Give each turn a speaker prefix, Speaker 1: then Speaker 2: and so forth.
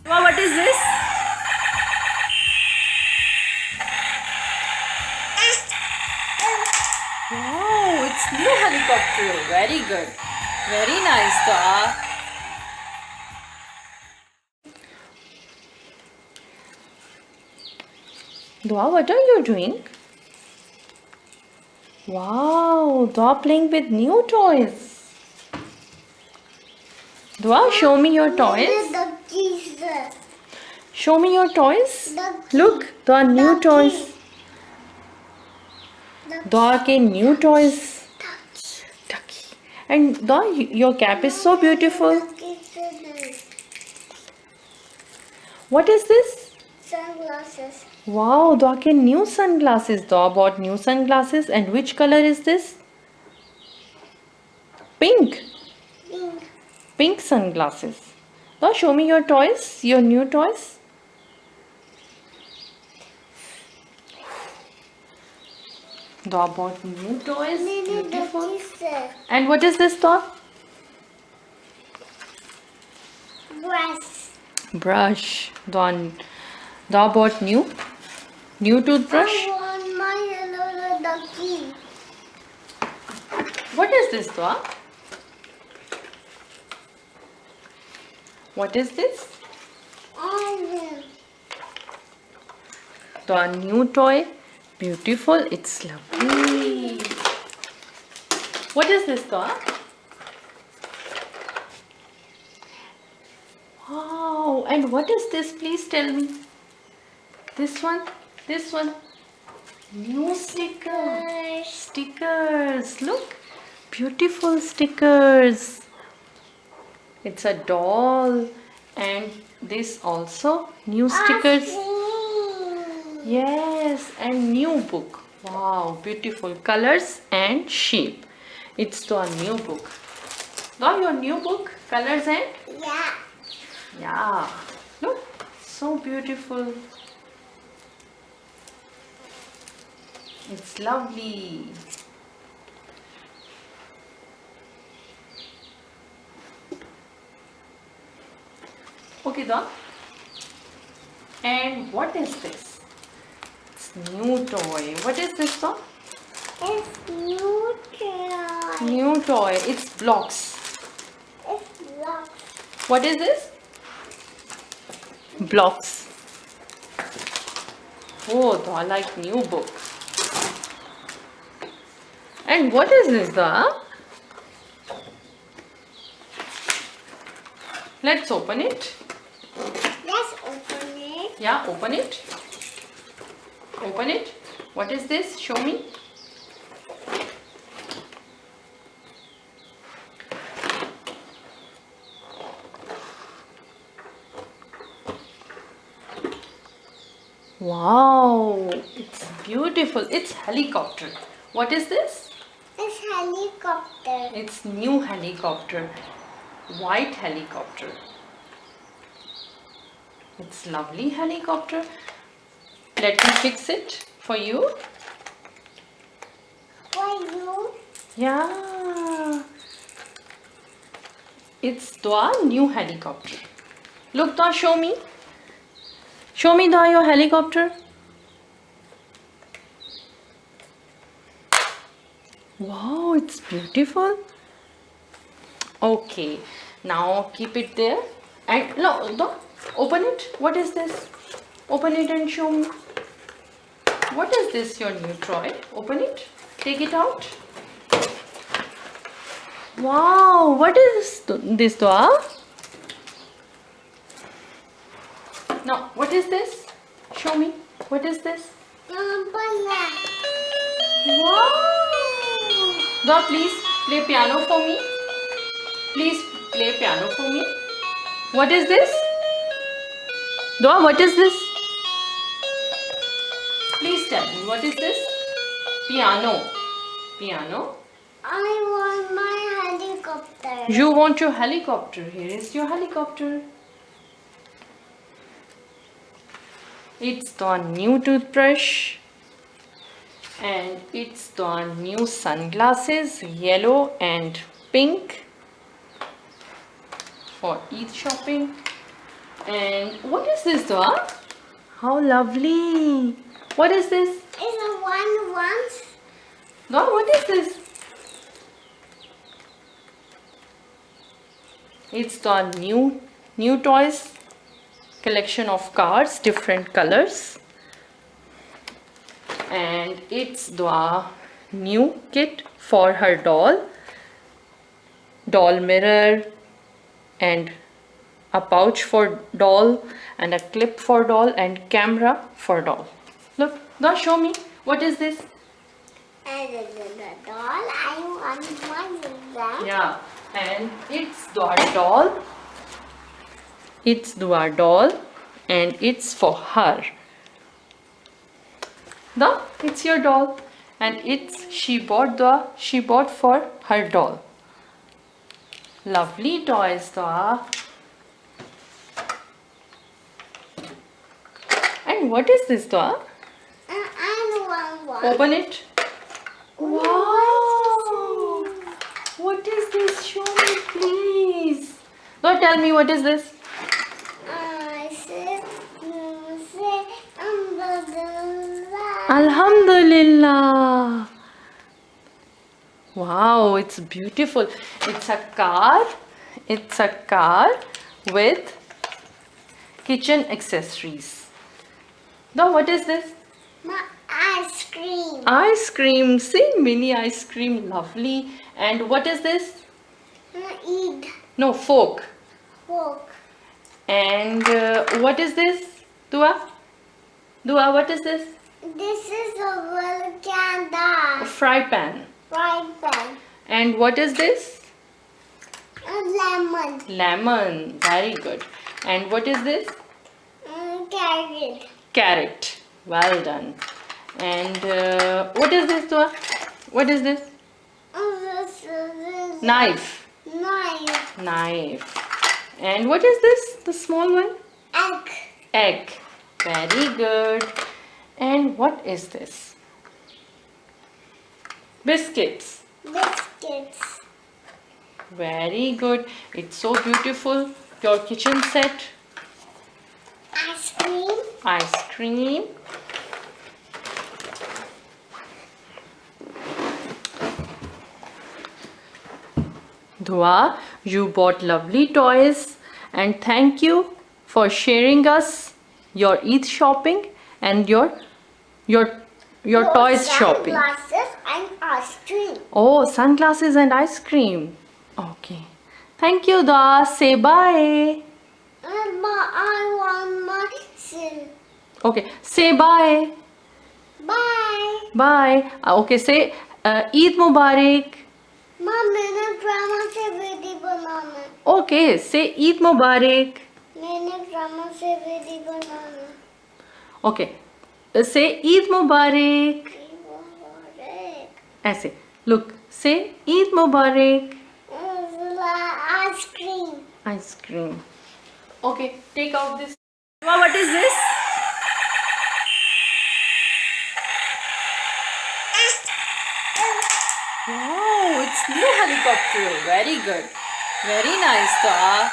Speaker 1: Wow, what is this? Wow, it's new helicopter. Very good. Very nice, Duaa. Duaa, what are you doing? Wow, Duaa playing with new toys. Duaa, show me your toys. Show me your toys. Look, Duaa, new toys. Duaa के new toys. Ducky. And Duaa, your cap is so beautiful. What is this?
Speaker 2: Sunglasses.
Speaker 1: Wow, Duaa के new sunglasses. Duaa bought new sunglasses. And which color is this? Pink.
Speaker 2: Pink.
Speaker 1: Pink sunglasses. Duaa, show me your toys. Your new toys. Duaa bought new toys. Beautiful. And what is this, Duaa?
Speaker 2: Brush.
Speaker 1: Brush. Duaa bought new toothbrush.
Speaker 2: I want my little ducky.
Speaker 1: What is this, Duaa? What is this? Duaa, new toy. Beautiful. It's lovely. What is this, Duaa? Wow. And what is this? Please tell me. This one. This one. New stickers. Stickers. Look. Beautiful stickers. It's a doll. And this also. New stickers. Yes. And new book. Wow. Beautiful colors and shape. It's the new book. Now your new book. Colors and?
Speaker 2: Yeah.
Speaker 1: Yeah. Look. So beautiful. It's lovely. Okay, Duaa. And what is this? It's new toy. What is this, Duaa?
Speaker 2: It's new toy.
Speaker 1: New toy. It's blocks.
Speaker 2: It's blocks.
Speaker 1: What is this? Blocks. Oh, Duaa like new book. And what is this, Duaa? Let's open it.
Speaker 2: Let's open it.
Speaker 1: Yeah, open it. Open it. What is this? Show me. Wow, it's beautiful. It's helicopter. What is this?
Speaker 2: It's helicopter.
Speaker 1: It's new helicopter. White helicopter. It's lovely helicopter. Let me fix it for you.
Speaker 2: For you.
Speaker 1: Yeah. It's Duaa new helicopter. Look, Duaa, show me. Show me, Duaa, your helicopter. Wow, it's beautiful. Okay, now keep it there. And no, Duaa, open it. What is this? Open it and show me. What is this, your new toy? Open it. Take it out. Wow, what is this, Duaa? Now, what is this? Show me. What is this?
Speaker 2: Umbrella.
Speaker 1: Wow! Duaa, please play piano for me. Please play piano for me. What is this? Duaa, what is this? Please tell me, what is this? Piano. Piano.
Speaker 2: I want my helicopter.
Speaker 1: You want your helicopter. Here is your helicopter. It's the new toothbrush. And it's the new sunglasses, yellow and pink for Eid shopping. And what is this, Dua? How lovely. What is this?
Speaker 2: It's a one once.
Speaker 1: Dua, what is this? It's the new toys collection of cars, different colors. And it's Dua new kit for her doll mirror, and a pouch for doll, and a clip for doll, and camera for doll. Look, Dua, show me. What is this?
Speaker 2: And the doll, I want one of them.
Speaker 1: Yeah, and it's Dua doll. It's Dua doll, and it's for her. Dua, it's your doll, and she bought for her doll. Lovely toys, Dua. And what is this, Dua?
Speaker 2: I want one.
Speaker 1: Open it. Wow! What is this? Show me, please. Dua, tell me, what is this? Alhamdulillah. Wow, it's beautiful. It's a car. It's a car with kitchen accessories. Now, what is this?
Speaker 2: My ice cream.
Speaker 1: Ice cream. See, mini ice cream. Lovely. And what is this?
Speaker 2: Eat.
Speaker 1: No, fork.
Speaker 2: Fork.
Speaker 1: And what is this? Dua? Dua, what is this?
Speaker 2: This is a volcano.
Speaker 1: A fry pan.
Speaker 2: Frying pan.
Speaker 1: And what is this?
Speaker 2: A lemon.
Speaker 1: Lemon. Very good. And what is this?
Speaker 2: Carrot.
Speaker 1: Carrot. Well done. And what is this, Dua? What is this?
Speaker 2: This is
Speaker 1: Knife.
Speaker 2: knife.
Speaker 1: Knife. And what is this? The small one?
Speaker 2: Egg.
Speaker 1: Egg. Very good. And what is this? Biscuits.
Speaker 2: Biscuits.
Speaker 1: Very good. It's so beautiful. Your kitchen set.
Speaker 2: Ice cream.
Speaker 1: Ice cream. Dua, you bought lovely toys, and thank you for sharing us your Eid shopping and your toys shopping.
Speaker 2: Sunglasses and ice cream.
Speaker 1: Oh, sunglasses and ice cream. Okay. Thank you, Dua. Say bye.
Speaker 2: I want my sil.
Speaker 1: Okay. Say bye.
Speaker 2: Bye.
Speaker 1: Bye. Okay. Say Eid Mubarak.
Speaker 2: माँ मैंने drama से video बनाना है।
Speaker 1: Okay. Say Eid Mubarak.
Speaker 2: मैंने drama से video बनाना है।
Speaker 1: Okay. Say Eid Mubarak. ऐसे. Look. Say Eid Mubarak.
Speaker 2: Ice cream.
Speaker 1: Ice cream. Okay. Take out this. What is this? Wow, it's new helicopter. Very good. Very nice, Dua.